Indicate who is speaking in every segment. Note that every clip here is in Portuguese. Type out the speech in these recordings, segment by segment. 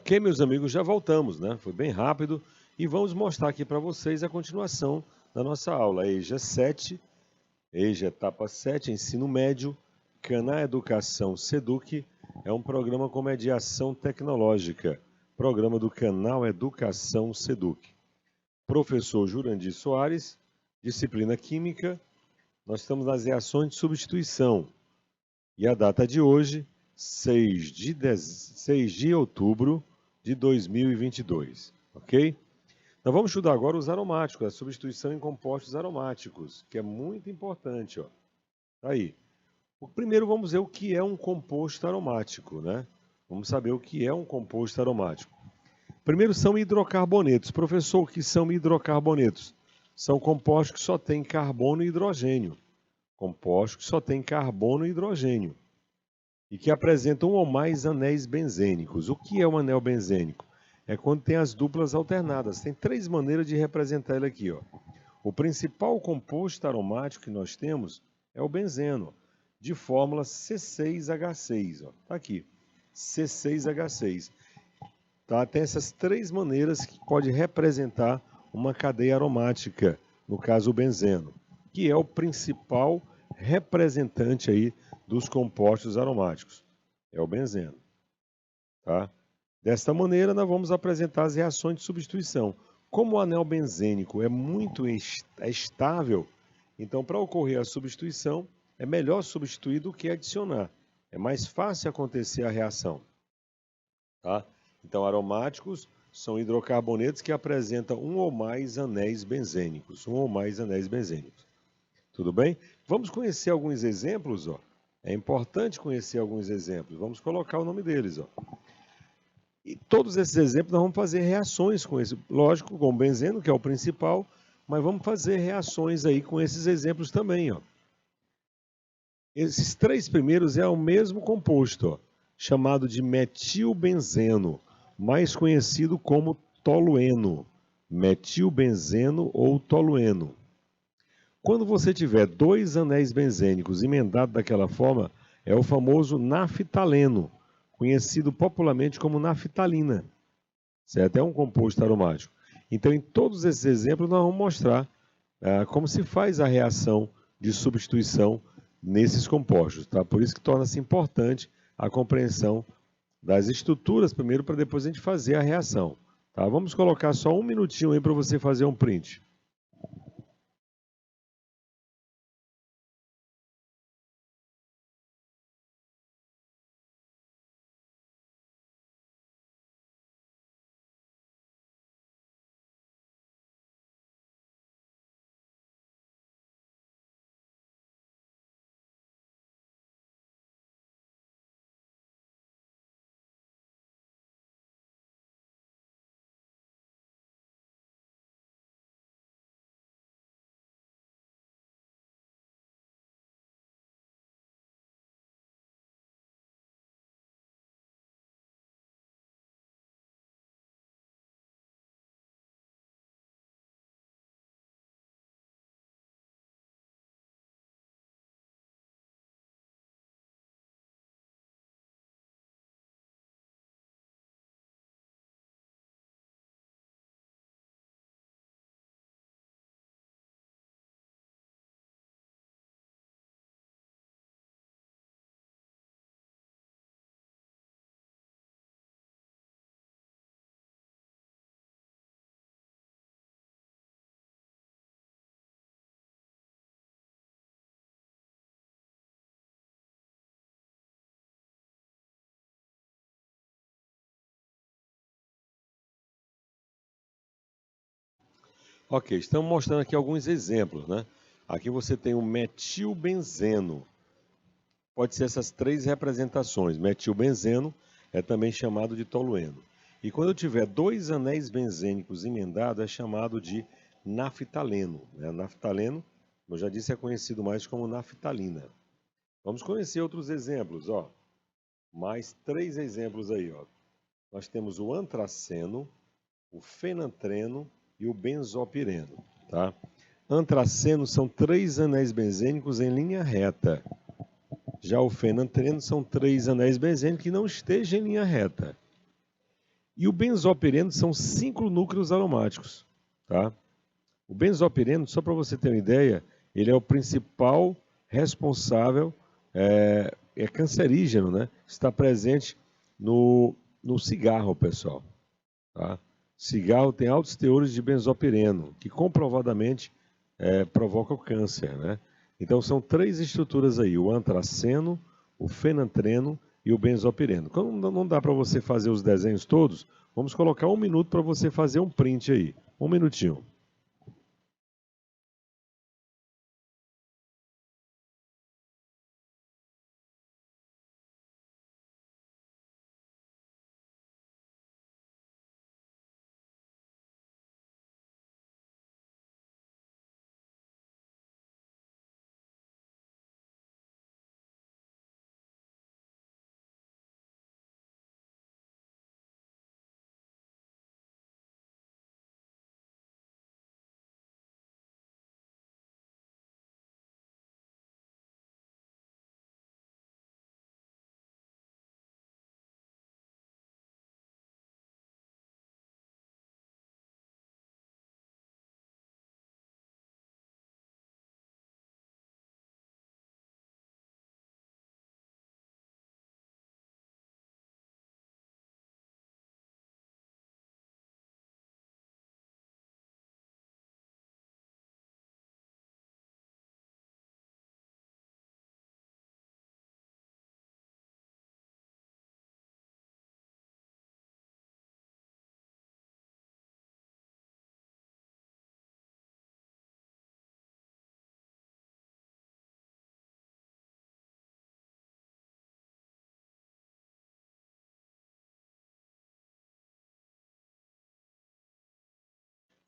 Speaker 1: Ok, meus amigos, já voltamos, né? Foi bem rápido e vamos mostrar aqui para vocês a continuação da nossa aula. EJA 7, EJA etapa 7, ensino médio, Caná Educação Seduc, é um programa com mediação tecnológica, programa do canal Educação Seduc. Professor Jurandir Soares, disciplina Química, nós estamos nas reações de substituição. E a data de hoje, 6 de outubro de 2022, ok? Nós vamos estudar agora os aromáticos, a substituição em compostos aromáticos, que é muito importante, ó. Tá aí. Primeiro vamos ver o que é um composto aromático, né? Vamos saber o que é um composto aromático. Primeiro são hidrocarbonetos. Professor, o que são hidrocarbonetos? São compostos que só têm carbono e hidrogênio. Compostos que só têm carbono e hidrogênio. E que apresentam um ou mais anéis benzênicos. O que é um anel benzênico? É quando tem as duplas alternadas. Tem três maneiras de representar ele aqui, ó. O principal composto aromático que nós temos é o benzeno, de fórmula C6H6. Ó. Tá aqui, C6H6. Tá? Tem essas três maneiras que pode representar uma cadeia aromática, no caso o benzeno, que é o principal representante aí dos compostos aromáticos. É o benzeno. Tá? Desta maneira, nós vamos apresentar as reações de substituição. Como o anel benzênico é muito estável, então para ocorrer a substituição, é melhor substituir do que adicionar. É mais fácil acontecer a reação. Tá? Então, aromáticos são hidrocarbonetos que apresentam um ou mais anéis benzênicos. Tudo bem? Vamos conhecer alguns exemplos, ó. É importante conhecer alguns exemplos. Vamos colocar o nome deles, ó. E todos esses exemplos nós vamos fazer reações com esse, lógico, com o benzeno, que é o principal, mas vamos fazer reações aí com esses exemplos também, ó. Esses três primeiros é o mesmo composto, ó, chamado de metilbenzeno, mais conhecido como tolueno. Metilbenzeno ou tolueno. Quando você tiver dois anéis benzênicos emendados daquela forma, é o famoso naftaleno, conhecido popularmente como naftalina. Certo? É um composto aromático. Então, em todos esses exemplos, nós vamos mostrar como se faz a reação de substituição nesses compostos. Tá? Por isso que torna-se importante a compreensão das estruturas primeiro, para depois a gente fazer a reação. Tá? Vamos colocar só um minutinho aí para você fazer um print. Ok, estamos mostrando aqui alguns exemplos, né? Aqui você tem o metilbenzeno. Pode ser essas três representações. Metilbenzeno é também chamado de tolueno. E quando eu tiver dois anéis benzênicos emendados, é chamado de naftaleno. Né? Naftaleno, como eu já disse, é conhecido mais como naftalina. Vamos conhecer outros exemplos, ó. Mais três exemplos aí, ó. Nós temos o antraceno, o fenantreno e o benzopireno, tá? Antraceno são três anéis benzênicos em linha reta. Já o fenantreno são três anéis benzênicos que não estejam em linha reta. E o benzopireno são 5 núcleos aromáticos, tá? O benzopireno, só para você ter uma ideia, ele é o principal responsável, é cancerígeno, né? Está presente no cigarro, pessoal. Tá? Cigarro tem altos teores de benzopireno, que comprovadamente provoca o câncer, né? Então são 3 estruturas aí, o antraceno, o fenantreno e o benzopireno. Como não dá para você fazer os desenhos todos, vamos colocar 1 minuto para você fazer um print aí. 1 minutinho.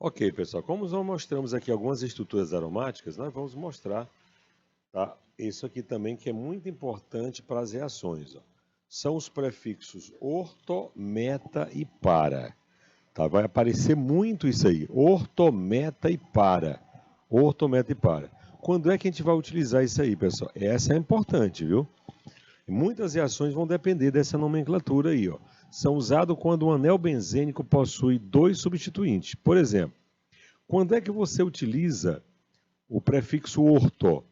Speaker 1: Ok, pessoal, como nós mostramos aqui algumas estruturas aromáticas, nós vamos mostrar, tá? Isso aqui também que é muito importante para as reações, ó. São os prefixos orto, meta e para. Tá? Vai aparecer muito isso aí, orto, meta e para. Orto, meta e para. Quando é que a gente vai utilizar isso aí, pessoal? Essa é importante, viu? Muitas reações vão depender dessa nomenclatura aí, ó. São usados quando um anel benzênico possui 2 substituintes. Por exemplo, quando é que você utiliza o prefixo orto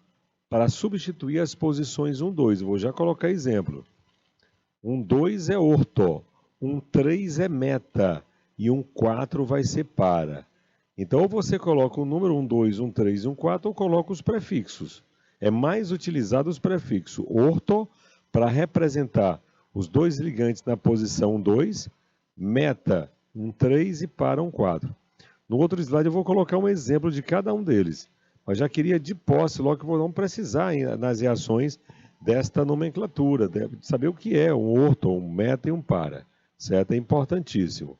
Speaker 1: para substituir as posições 1, 2? Eu vou já colocar exemplo. 1, 2 é orto, 1, 3 é meta e 1, 4 vai ser para. Então, ou você coloca o número 1, 2, 1, 3 e 1, 4 ou coloca os prefixos. É mais utilizado os prefixos orto para representar os 2 ligantes na posição 2, meta 1, 3 e para 1, 4. No outro slide eu vou colocar um exemplo de cada um deles. Mas já queria de posse, logo que vamos precisar nas reações desta nomenclatura, de saber o que é um orto, um meta e um para. Certo? É importantíssimo.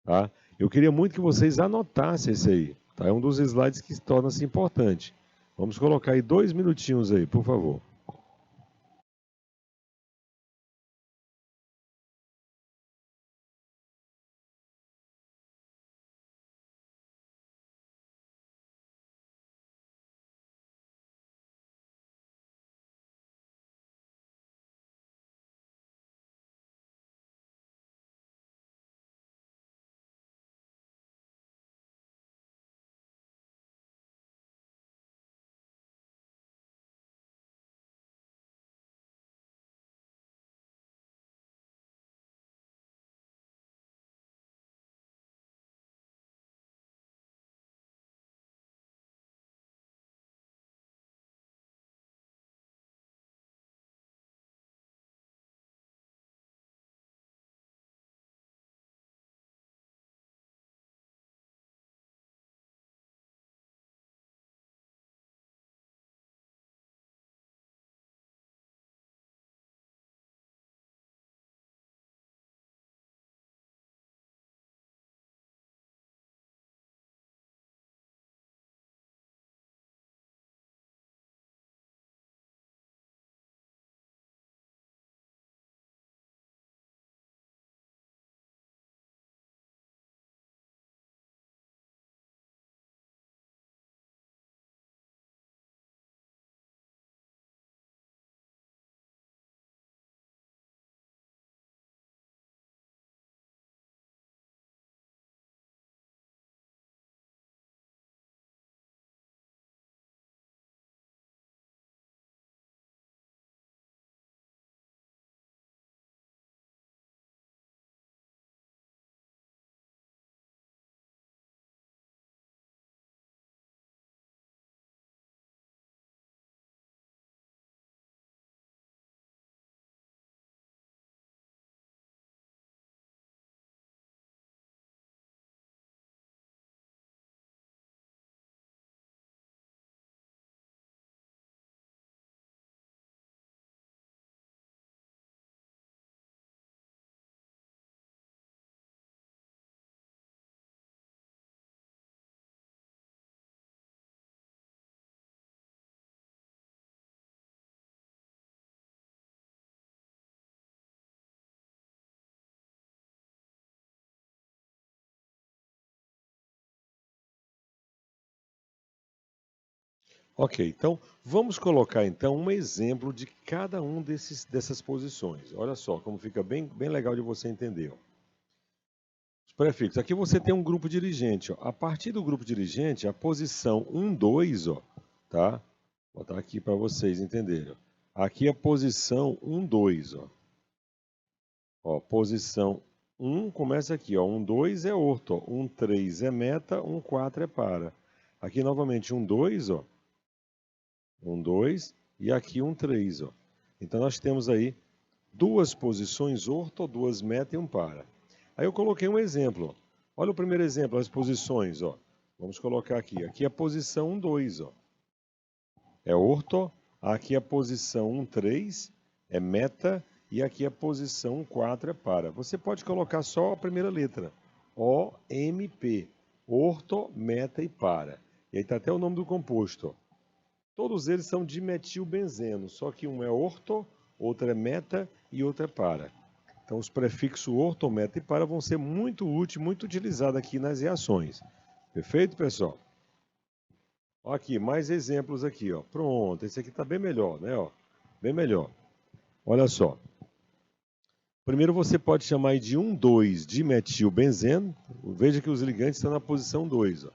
Speaker 1: Tá? Eu queria muito que vocês anotassem esse aí. Tá? É um dos slides que torna-se importante. Vamos colocar aí 2 minutinhos aí, por favor. Ok, então vamos colocar então um exemplo de cada um dessas posições. Olha só como fica bem legal de você entender. Ó. Os prefixos. Aqui você tem um grupo dirigente. Ó. A partir do grupo dirigente, a posição 1, 2, ó, tá? Vou botar aqui para vocês entenderem. Ó. Aqui a posição 1, 2, ó. Ó, posição 1 começa aqui, ó. 1, 2 é orto, ó. 1, 3 é meta, 1, 4 é para. Aqui novamente 1, 2, ó. 1, 2 e aqui 1, 3, ó. Então nós temos aí duas posições orto, duas meta e um para. Aí eu coloquei um exemplo. Ó. Olha o primeiro exemplo, as posições, ó. Vamos colocar aqui. Aqui é a posição 1, 2, ó. É orto. Aqui é a posição 1, 3 é meta e aqui a posição 4 é para. Você pode colocar só a primeira letra. O, M, P. Orto, meta e para. E aí está até o nome do composto. Ó. Todos eles são dimetilbenzeno, só que um é orto, outro é meta e outro é para. Então os prefixos orto, meta e para vão ser muito úteis, muito utilizados aqui nas reações. Perfeito, pessoal? Ó aqui, mais exemplos aqui, ó. Pronto, esse aqui está bem melhor, né? Ó, bem melhor. Olha só. Primeiro você pode chamar de 1,2 dimetilbenzeno. Veja que os ligantes estão na posição 2. Ó.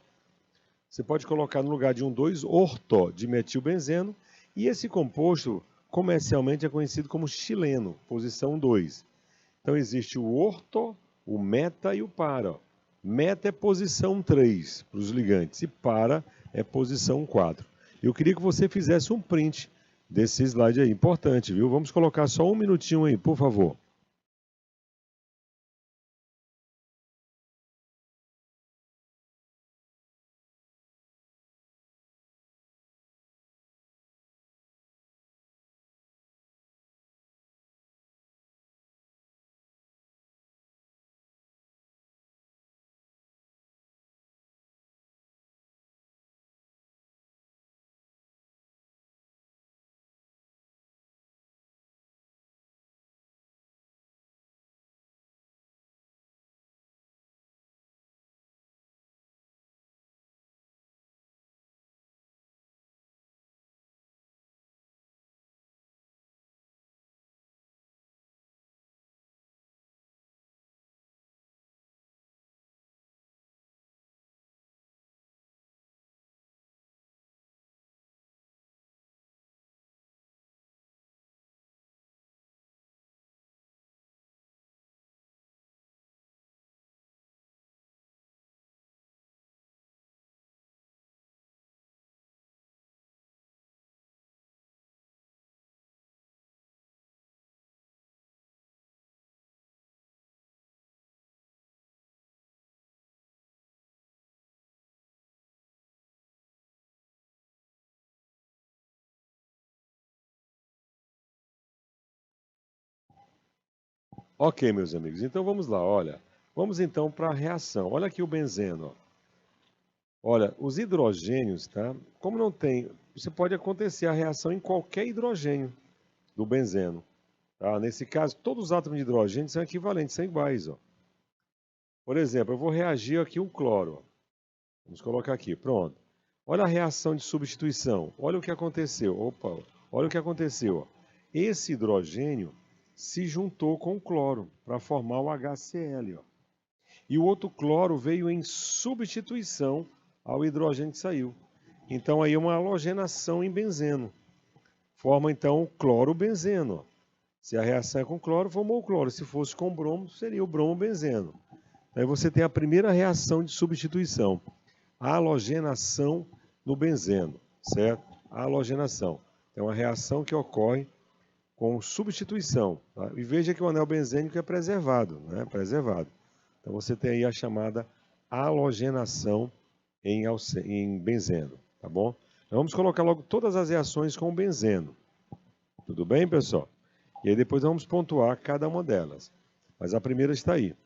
Speaker 1: Você pode colocar no lugar de 1,2 ortodimetilbenzeno. E esse composto comercialmente é conhecido como chileno, posição 2. Então existe o orto, o meta e o para. Ó. Meta é posição 3 para os ligantes e para é posição 4. Eu queria que você fizesse um print desse slide aí, importante, viu? Vamos colocar só um minutinho aí, por favor. Ok, meus amigos, então vamos lá, olha. Vamos então para a reação. Olha aqui o benzeno. Ó. Olha, os hidrogênios, tá? Como não tem, você pode acontecer a reação em qualquer hidrogênio do benzeno. Tá? Nesse caso, todos os átomos de hidrogênio são equivalentes, são iguais. Ó. Por exemplo, eu vou reagir aqui um cloro. Ó. Vamos colocar aqui, pronto. Olha a reação de substituição. Olha o que aconteceu. Opa, olha o que aconteceu. Ó. Esse hidrogênio se juntou com o cloro para formar o HCl. Ó. E o outro cloro veio em substituição ao hidrogênio que saiu. Então aí é uma halogenação em benzeno. Forma então o cloro-benzeno. Se a reação é com cloro, formou o cloro. Se fosse com bromo, seria o bromo-benzeno. Aí você tem a primeira reação de substituição. A halogenação no benzeno, certo? A halogenação. É uma reação que ocorre com substituição. Tá? E veja que o anel benzênico é preservado, né? Preservado. Então você tem aí a chamada halogenação em benzeno, tá bom? Então, vamos colocar logo todas as reações com o benzeno. Tudo bem, pessoal? E aí depois vamos pontuar cada uma delas. Mas a primeira está aí.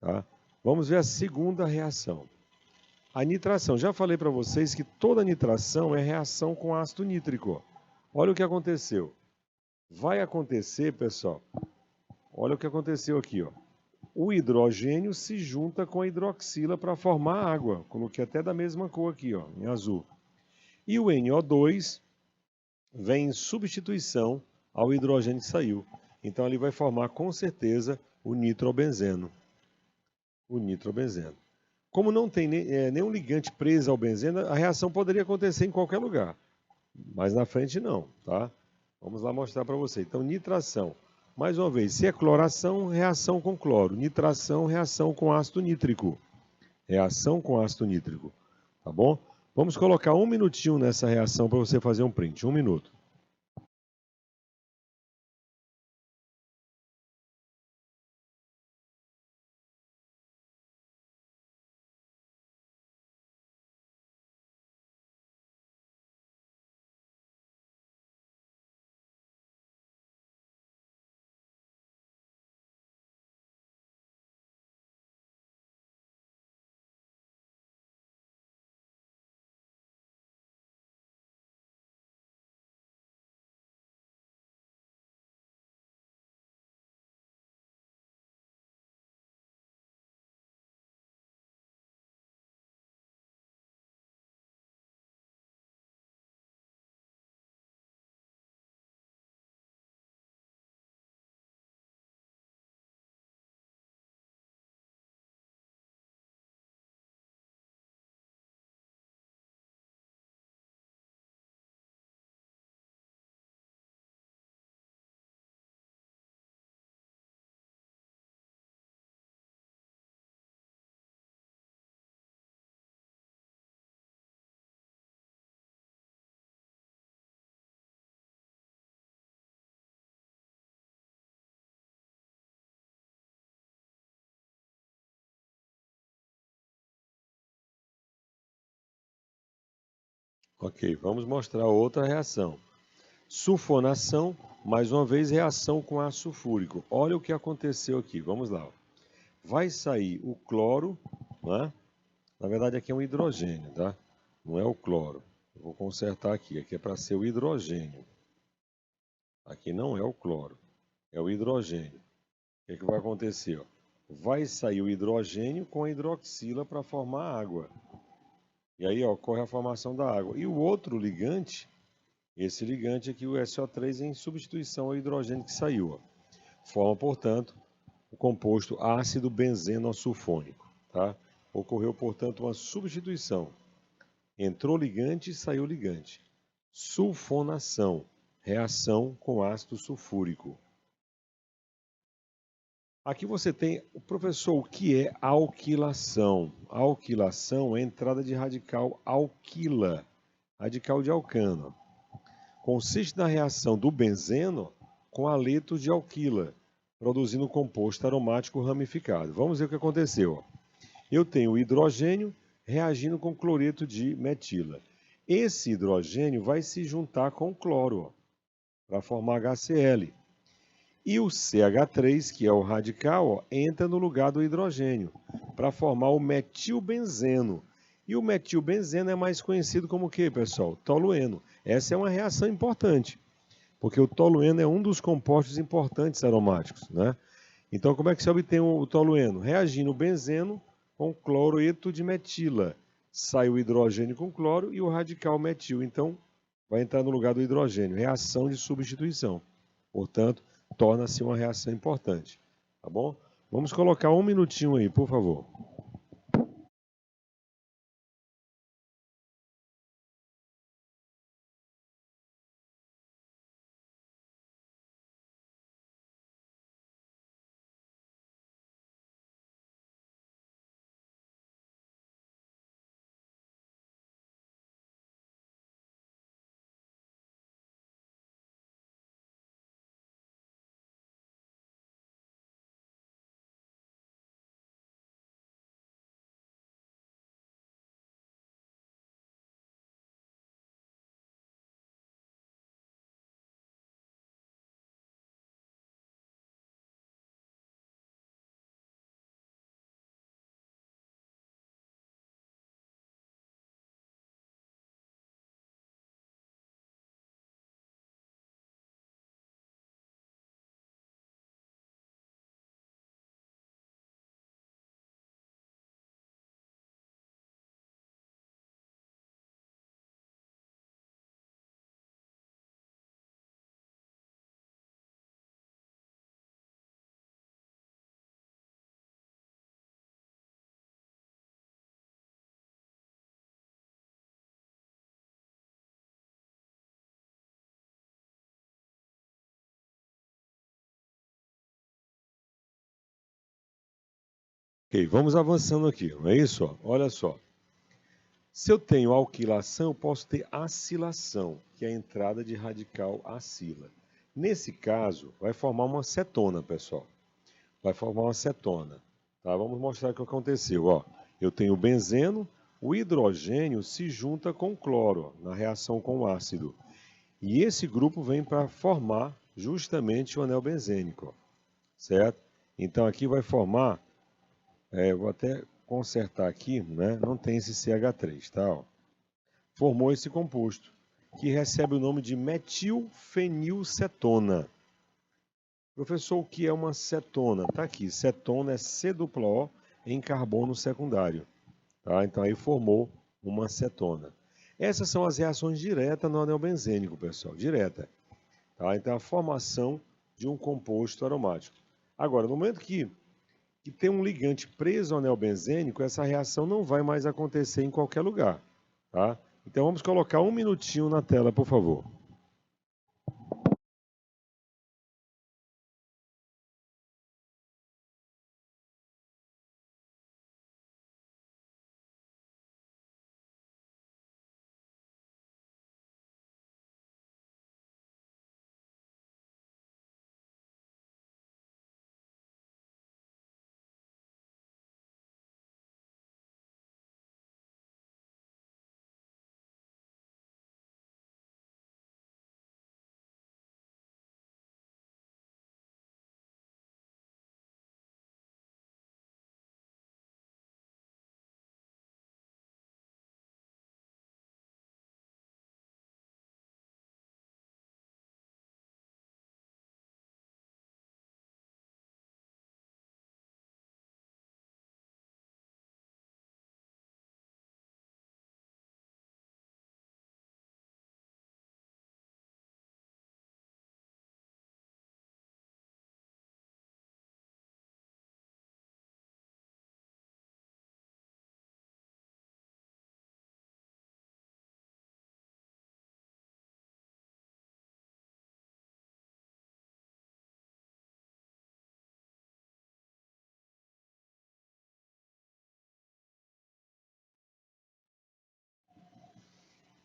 Speaker 1: Tá? Vamos ver a segunda reação. A nitração. Já falei para vocês que toda nitração é reação com ácido nítrico. Olha o que aconteceu. Vai acontecer, pessoal, olha o que aconteceu aqui. Ó. O hidrogênio se junta com a hidroxila para formar água. Coloquei até da mesma cor aqui, ó, em azul. E o NO2 vem em substituição ao hidrogênio que saiu. Então ali vai formar com certeza o nitrobenzeno. Como não tem nenhum ligante preso ao benzeno, a reação poderia acontecer em qualquer lugar, mas na frente não, tá? Vamos lá mostrar para você. Então, nitração. Mais uma vez, se é cloração, reação com cloro. Nitração, reação com ácido nítrico. Reação com ácido nítrico, tá bom? Vamos colocar 1 minutinho nessa reação para você fazer um print. 1 minuto. Ok, vamos mostrar outra reação. Sulfonação, mais uma vez, reação com ácido sulfúrico. Olha o que aconteceu aqui, vamos lá. Vai sair o cloro, né? Na verdade aqui é um hidrogênio, tá? Não é o cloro. Eu vou consertar aqui é para ser o hidrogênio. Aqui não é o cloro, é o hidrogênio. O que vai acontecer? Ó? Vai sair o hidrogênio com a hidroxila para formar água. E aí ó, ocorre a formação da água. E o outro ligante, esse ligante aqui, o SO3, é em substituição ao hidrogênio que saiu. Ó. Forma, portanto, o composto ácido benzenosulfônico. Tá? Ocorreu, portanto, uma substituição. Entrou ligante e saiu ligante. Sulfonação, reação com ácido sulfúrico. Aqui você tem, professor, o que é alquilação? Alquilação é a entrada de radical alquila, radical de alcano. Consiste na reação do benzeno com haletos de alquila, produzindo um composto aromático ramificado. Vamos ver o que aconteceu. Eu tenho o hidrogênio reagindo com cloreto de metila. Esse hidrogênio vai se juntar com o cloro para formar HCl. E o CH3, que é o radical, entra no lugar do hidrogênio para formar o metilbenzeno. E o metilbenzeno é mais conhecido como o que, pessoal? Tolueno. Essa é uma reação importante, porque o tolueno é um dos compostos importantes aromáticos, né? Então, como é que se obtém o tolueno? Reagindo o benzeno com cloreto de metila. Sai o hidrogênio com cloro e o radical metil. Então, vai entrar no lugar do hidrogênio. Reação de substituição. Portanto, torna-se uma reação importante. Tá bom? Vamos colocar 1 minutinho aí, por favor. Ok, vamos avançando aqui, não é isso? Ó? Olha só. Se eu tenho alquilação, eu posso ter acilação, que é a entrada de radical acila. Nesse caso, vai formar uma cetona, pessoal. Vai formar uma cetona. Tá? Vamos mostrar o que aconteceu. Ó. Eu tenho o benzeno, o hidrogênio se junta com o cloro ó, na reação com o ácido. E esse grupo vem para formar justamente o anel benzênico, ó, certo? Então aqui vai formar, vou até consertar aqui, né? Não tem esse CH3, tá? Ó. Formou esse composto, que recebe o nome de metilfenilcetona. Professor, o que é uma cetona? Está aqui, cetona é C-O em carbono secundário. Tá? Então aí formou uma cetona. Essas são as reações diretas no anel benzênico, pessoal, direta. Tá? Então a formação de um composto aromático. Agora, no momento que tem um ligante preso ao anel benzênico, essa reação não vai mais acontecer em qualquer lugar. Tá? Então vamos colocar um minutinho na tela, por favor.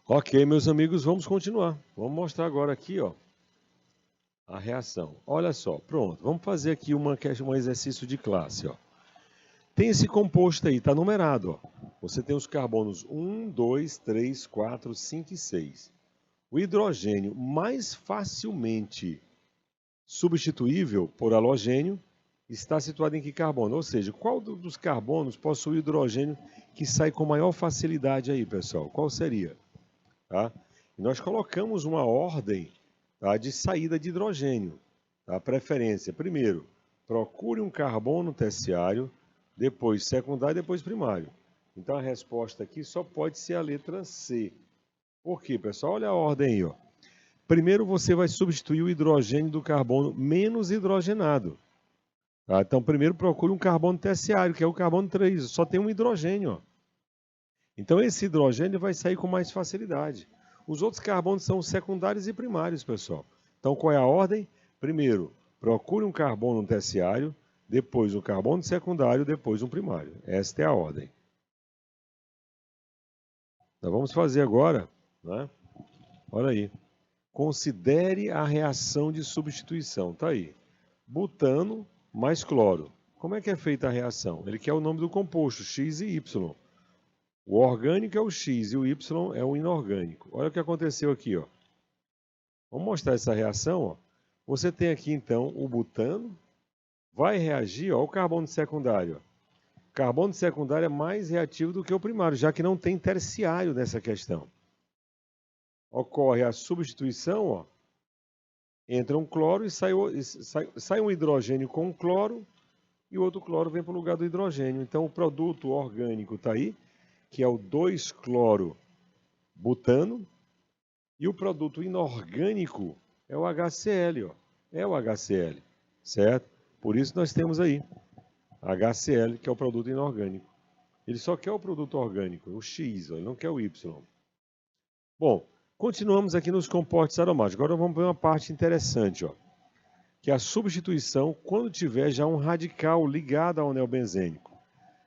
Speaker 1: Ok, meus amigos, vamos continuar. Vamos mostrar agora aqui, ó, a reação. Olha só, pronto. Vamos fazer aqui um exercício de classe, ó. Tem esse composto aí, está numerado, ó. Você tem os carbonos 1, 2, 3, 4, 5 e 6. O hidrogênio mais facilmente substituível por halogênio está situado em que carbono? Ou seja, qual dos carbonos possui hidrogênio que sai com maior facilidade aí, pessoal? Qual seria? Tá? E nós colocamos uma ordem, tá, de saída de hidrogênio. Tá? Preferência, primeiro, procure um carbono terciário, depois secundário e depois primário. Então a resposta aqui só pode ser a letra C. Por quê, pessoal? Olha a ordem aí. Ó. Primeiro você vai substituir o hidrogênio do carbono menos hidrogenado. Tá? Então primeiro procure um carbono terciário, que é o carbono 3, só tem um hidrogênio. Ó. Então esse hidrogênio vai sair com mais facilidade. Os outros carbonos são secundários e primários, pessoal. Então qual é a ordem? Primeiro, procure um carbono terciário, depois um carbono secundário, depois um primário. Esta é a ordem. Então vamos fazer agora, né? Olha aí. Considere a reação de substituição. Tá aí. Butano mais cloro. Como é que é feita a reação? Ele quer o nome do composto, X e Y. O orgânico é o X e o Y é o inorgânico. Olha o que aconteceu aqui, ó. Vamos mostrar essa reação, ó. Você tem aqui então o butano, vai reagir ó, ao carbono secundário. O carbono secundário é mais reativo do que o primário, já que não tem terciário nessa questão. Ocorre a substituição, ó. Entra um cloro e sai um hidrogênio com um cloro e o outro cloro vem para o lugar do hidrogênio. Então o produto orgânico está aí, que é o 2-cloro-butano, e o produto inorgânico é o HCl, ó. É o HCl, certo? Por isso nós temos aí HCl, que é o produto inorgânico. Ele só quer o produto orgânico, o X, ó, ele não quer o Y. Bom, continuamos aqui nos compostos aromáticos. Agora vamos ver uma parte interessante, ó, que é a substituição quando tiver já um radical ligado ao anel benzênico.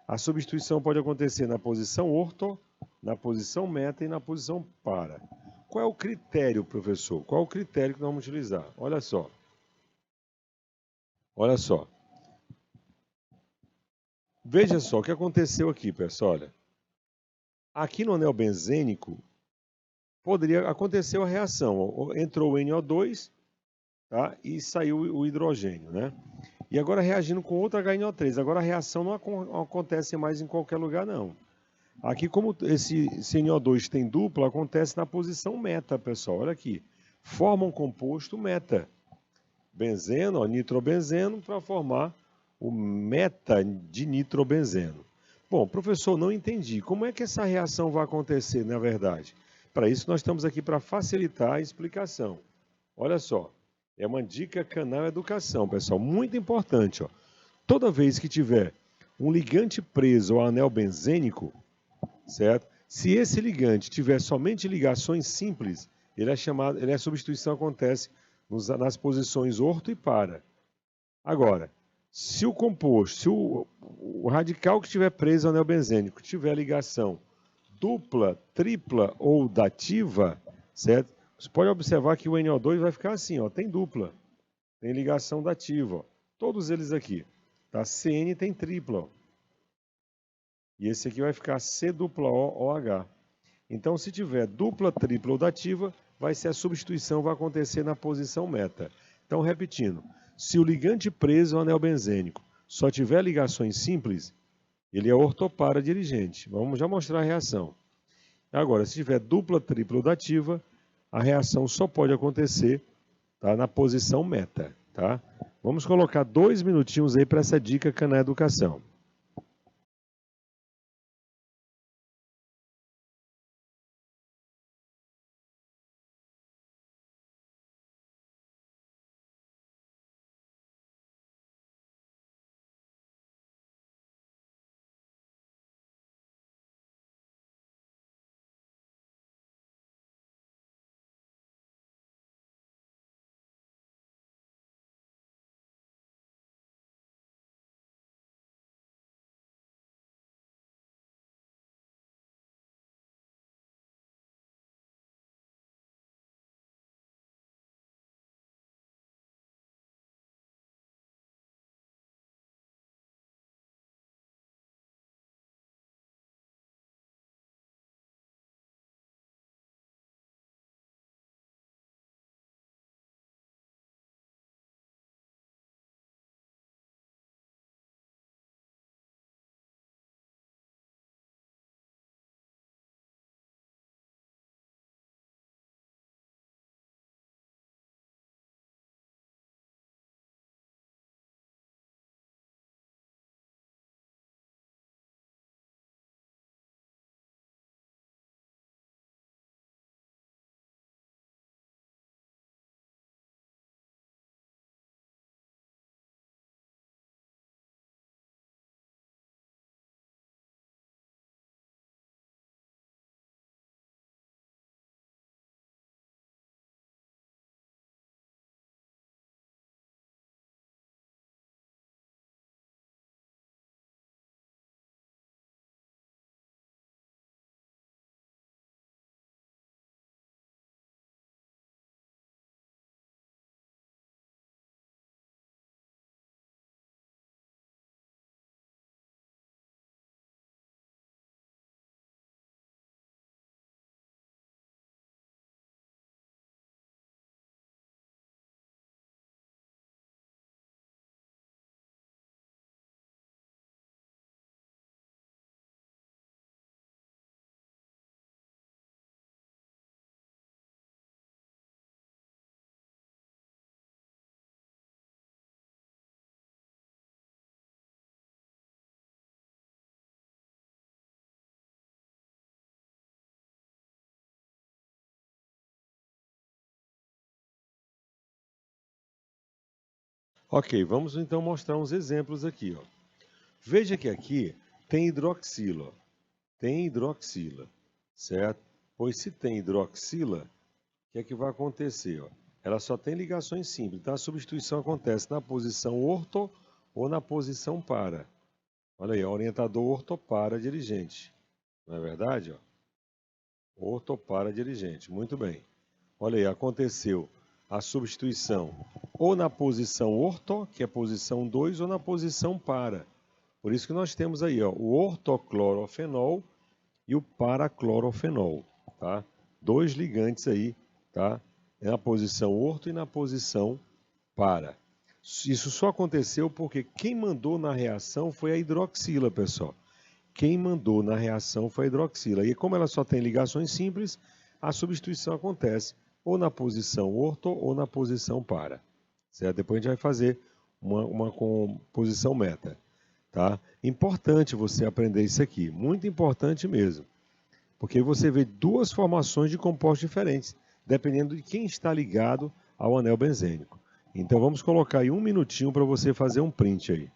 Speaker 1: A substituição pode acontecer na posição orto, na posição meta e na posição para. Qual é o critério, professor? Qual é o critério que nós vamos utilizar? Olha só. Olha só. Veja só o que aconteceu aqui, pessoal. Olha. Aqui no anel benzênico, poderia acontecer a reação. Entrou o NO2, tá? E saiu o hidrogênio, né? E agora reagindo com outro HNO3. Agora a reação não acontece mais em qualquer lugar, não. Aqui, como esse NO2 tem dupla, acontece na posição meta, pessoal. Olha aqui. Forma um composto meta. Benzeno, ó, nitrobenzeno, para formar o meta de nitrobenzeno. Bom, professor, não entendi. Como é que essa reação vai acontecer, na verdade? Para isso, nós estamos aqui para facilitar a explicação. Olha só. É uma dica Canal Educação, pessoal, muito importante. Ó. Toda vez que tiver um ligante preso ao anel benzênico, certo? Se esse ligante tiver somente ligações simples, a substituição acontece nas posições orto e para. Agora, se o composto, se o radical que estiver preso ao anel benzênico tiver ligação dupla, tripla ou dativa, certo? Você pode observar que o NO2 vai ficar assim, ó, tem dupla, tem ligação dativa, ó, todos eles aqui. Tá? CN tem tripla, ó, e esse aqui vai ficar C dupla O, OH. Então, se tiver dupla, tripla ou dativa, a substituição vai acontecer na posição meta. Então, repetindo, se o ligante preso ao anel benzênico só tiver ligações simples, ele é ortopara dirigente. Vamos já mostrar a reação. Agora, se tiver dupla, tripla ou dativa, a reação só pode acontecer, tá, na posição meta. Tá? Vamos colocar 2 minutinhos aí para essa dica Canal Educação. Ok, vamos então mostrar uns exemplos aqui. Ó. Veja que aqui tem hidroxila. Tem hidroxila, certo? Pois se tem hidroxila, o que é que vai acontecer? Ó? Ela só tem ligações simples, então a substituição acontece na posição orto ou na posição para. Olha aí, orientador ortopara dirigente. Não é verdade? Ó? Ortopara dirigente. Muito bem. Olha aí, aconteceu a substituição ou na posição orto, que é a posição 2, ou na posição para. Por isso que nós temos aí ó, o ortoclorofenol e o paraclorofenol, tá? Dois ligantes aí, tá? Na posição orto e na posição para. Isso só aconteceu porque quem mandou na reação foi a hidroxila, pessoal. Quem mandou na reação foi a hidroxila. E como ela só tem ligações simples, a substituição acontece ou na posição orto ou na posição para. Certo? Depois a gente vai fazer uma composição meta. Tá? Importante você aprender isso aqui, muito importante mesmo. Porque você vê duas formações de compostos diferentes, dependendo de quem está ligado ao anel benzênico. Então vamos colocar aí um minutinho para você fazer um print aí.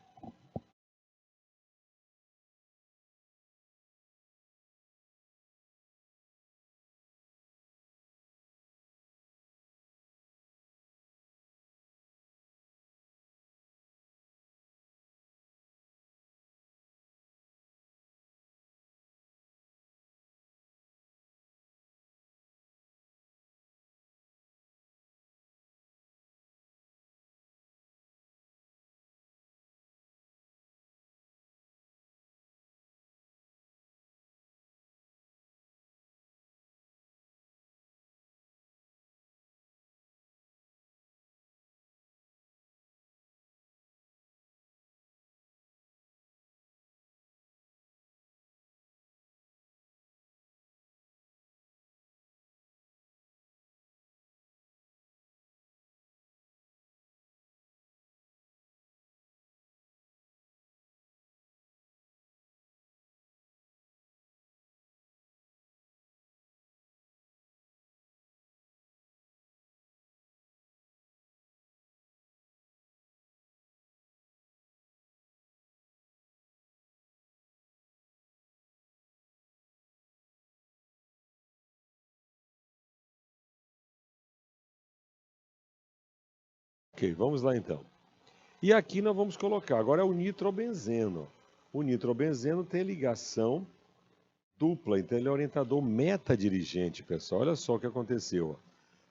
Speaker 1: Ok, vamos lá então. E aqui nós vamos colocar, agora é o nitrobenzeno. O nitrobenzeno tem ligação dupla, então ele é orientador meta-dirigente, pessoal. Olha só o que aconteceu.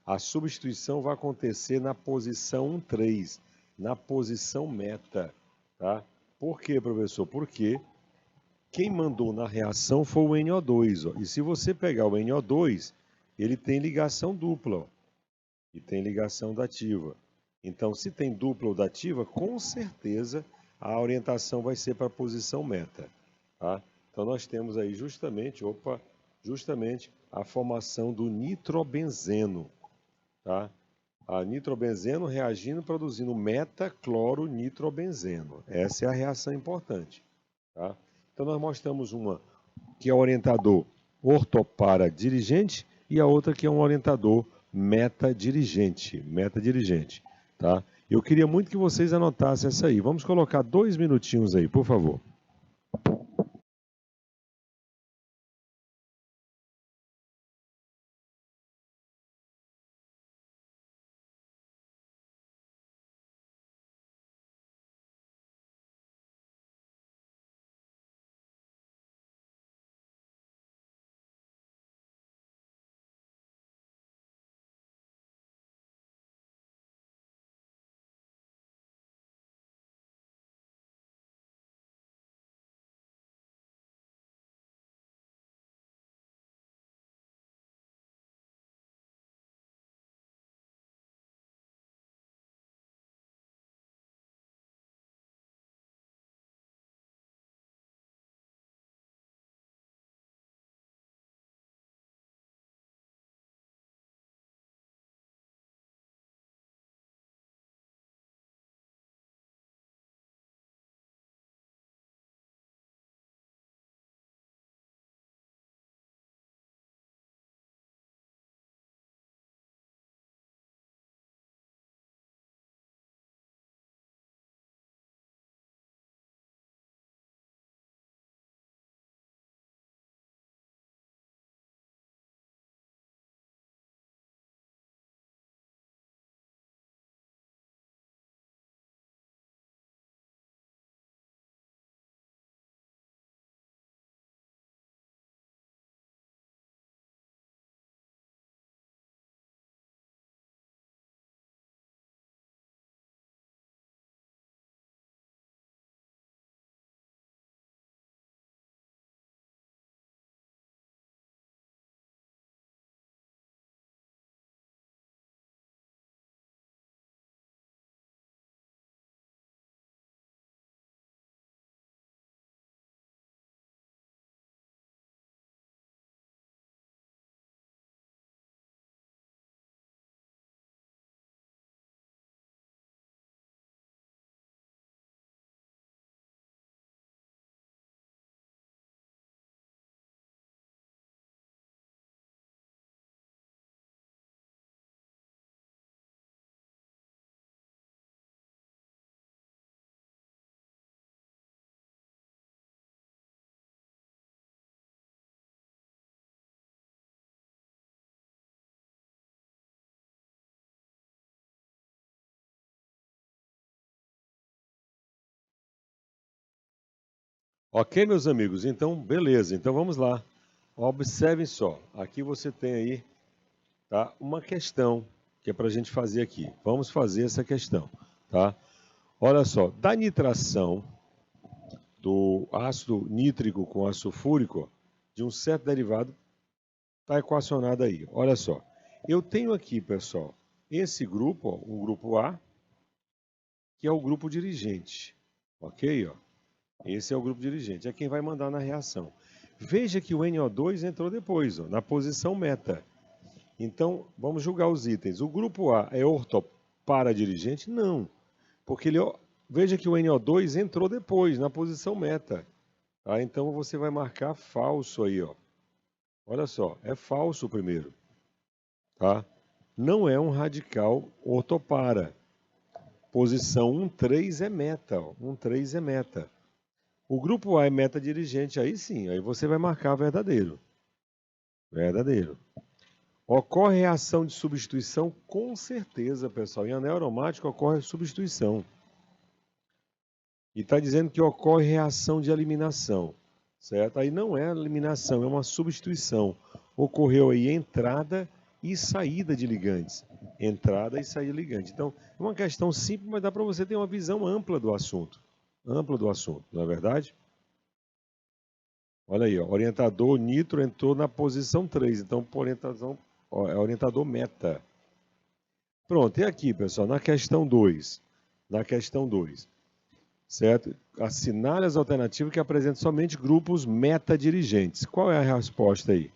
Speaker 1: A substituição vai acontecer na posição 3, na posição meta. Tá? Por quê, professor? Porque quem mandou na reação foi o NO2. Ó. E se você pegar o NO2, ele tem ligação dupla ó, e tem ligação dativa. Então, se tem dupla ou dativa, com certeza a orientação vai ser para a posição meta. Tá? Então, nós temos aí justamente a formação do nitrobenzeno. Tá? A nitrobenzeno reagindo, produzindo metacloronitrobenzeno. Essa é a reação importante. Tá? Então, nós mostramos uma que é orientador ortopara dirigente e a outra que é um orientador meta-dirigente. Meta-dirigente. Tá? Eu queria muito que vocês anotassem essa aí. Vamos colocar 2 minutinhos aí, por favor. Ok, meus amigos? Então, beleza. Então, vamos lá. Observem só. Aqui você tem aí, tá, uma questão que é para a gente fazer aqui. Vamos fazer essa questão, tá? Olha só. Da nitração do ácido nítrico com ácido sulfúrico, de um certo derivado, está equacionado aí. Olha só. Eu tenho aqui, pessoal, esse grupo, ó, o grupo A, que é o grupo dirigente. Ok? Ó? Esse é o grupo dirigente. É quem vai mandar na reação. Veja que o NO2 entrou depois, ó, na posição meta. Então, vamos julgar os itens. O grupo A é ortoparadirigente? Não. Porque ele, ó, veja que o NO2 entrou depois, na posição meta. Tá? Então, você vai marcar falso aí. Ó. Olha só, é falso o primeiro. Tá? Não é um radical ortopara. Posição 1,3 é meta. Ó. 1,3 é meta. O grupo A é meta dirigente, aí sim, aí você vai marcar verdadeiro. Verdadeiro. Ocorre reação de substituição? Com certeza, pessoal. Em anel aromático ocorre substituição. E está dizendo que ocorre reação de eliminação, certo? Aí não é eliminação, é uma substituição. Ocorreu aí entrada e saída de ligantes. Entrada e saída de ligantes. Então, é uma questão simples, mas dá para você ter uma visão ampla do assunto. Ampla do assunto, não é verdade? Olha aí, ó, orientador nitro entrou na posição 3, então por orientação, ó, é orientador meta. Pronto, e aqui, pessoal, na questão 2. Na questão 2, certo? Assinale as alternativas que apresentam somente grupos meta-dirigentes. Qual é a resposta aí?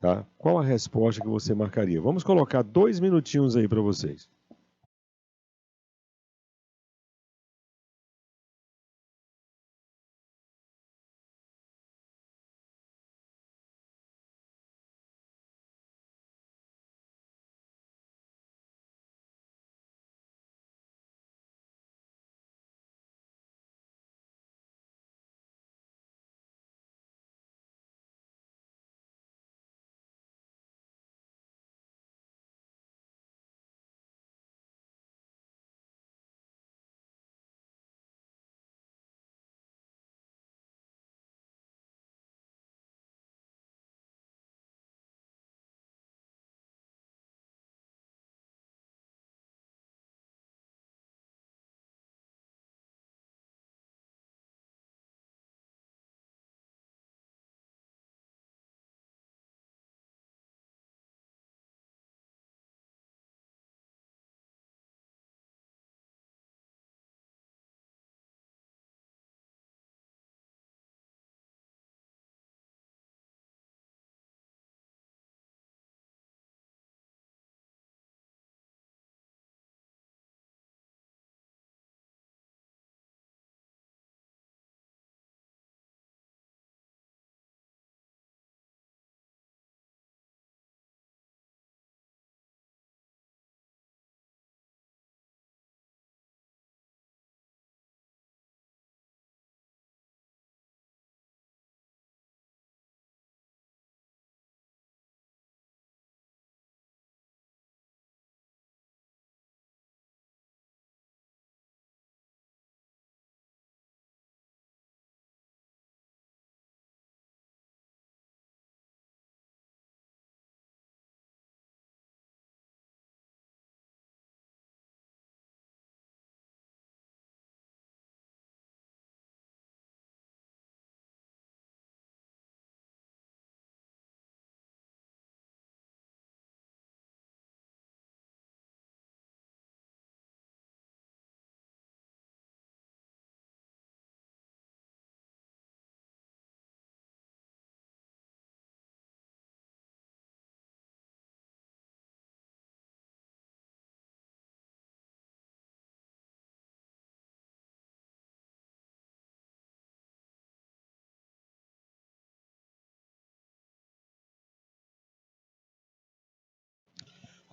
Speaker 1: Tá? Qual a resposta que você marcaria? Vamos colocar 2 minutinhos aí para vocês.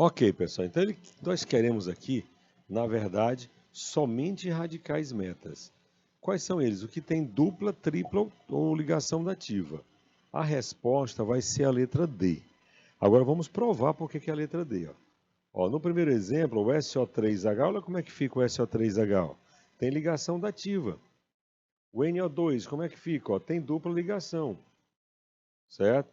Speaker 1: Ok, pessoal. Então, nós queremos aqui, na verdade, somente radicais metas. Quais são eles? O que tem dupla, tripla ou ligação dativa? A resposta vai ser a letra D. Agora vamos provar por que é a letra D. Ó, no primeiro exemplo, o SO3H, olha como é que fica o SO3H. Ó. Tem ligação dativa. O NO2, como é que fica? Ó, tem dupla ligação, certo?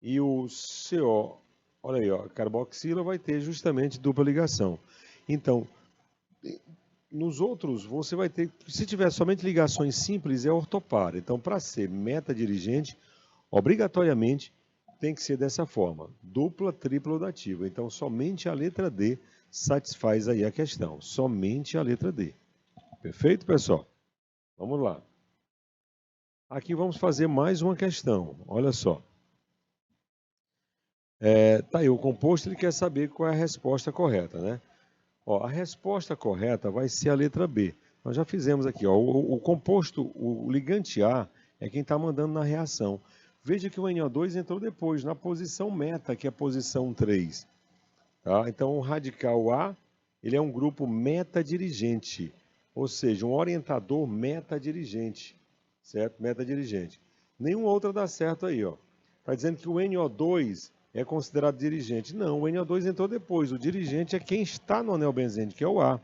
Speaker 1: E o CO, olha aí, ó, carboxila vai ter justamente dupla ligação. Então, nos outros, você vai ter, se tiver somente ligações simples, é ortopar. Então, para ser metadirigente, obrigatoriamente tem que ser dessa forma, dupla, tripla ou dativa. Então, somente a letra D satisfaz aí a questão, somente a letra D. Perfeito, pessoal? Vamos lá. Aqui vamos fazer mais uma questão, olha só. Tá aí, o composto ele quer saber qual é a resposta correta, né? Ó, a resposta correta vai ser a letra B. Nós já fizemos aqui, ó, o composto, o ligante A é quem está mandando na reação. Veja que o NO2 entrou depois, na posição meta, que é a posição 3. Tá? Então, o radical A ele é um grupo metadirigente, ou seja, um orientador metadirigente, certo? Metadirigente. Nenhuma outra dá certo aí, ó. Está dizendo que o NO2 é considerado dirigente. Não, o NO2 entrou depois. O dirigente é quem está no anel benzênico, que é o A.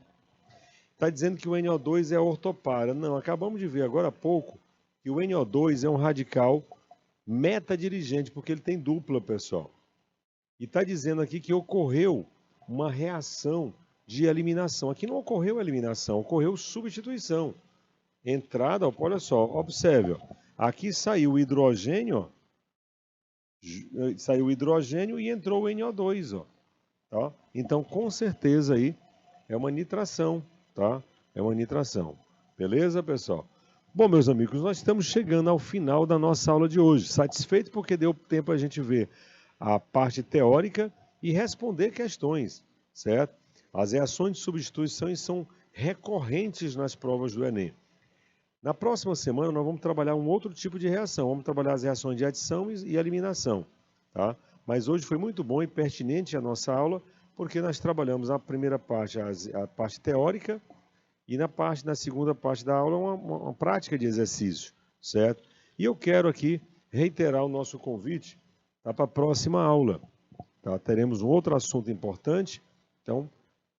Speaker 1: Está dizendo que o NO2 é ortopara. Não, acabamos de ver agora há pouco que o NO2 é um radical metadirigente, porque ele tem dupla, pessoal. E está dizendo aqui que ocorreu uma reação de eliminação. Aqui não ocorreu eliminação, ocorreu substituição. Entrada, ó, olha só, observe, ó, aqui saiu o hidrogênio, e entrou o NO2, ó, tá? Então, com certeza aí é uma nitração, tá? É uma nitração. Beleza, pessoal? Bom, meus amigos, nós estamos chegando ao final da nossa aula de hoje. Satisfeito porque deu tempo a gente ver a parte teórica e responder questões, certo? As reações de substituição são recorrentes nas provas do Enem. Na próxima semana nós vamos trabalhar um outro tipo de reação, vamos trabalhar as reações de adição e eliminação, tá? Mas hoje foi muito bom e pertinente a nossa aula, porque nós trabalhamos a primeira parte, a parte teórica, e na segunda parte da aula uma prática de exercício, certo? E eu quero aqui reiterar o nosso convite, tá, para a próxima aula. Tá? Teremos um outro assunto importante, então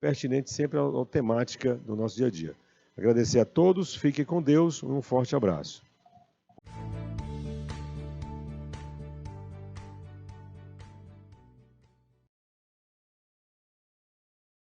Speaker 1: pertinente sempre à temática do nosso dia a dia. Agradecer a todos, fiquem com Deus, um forte abraço.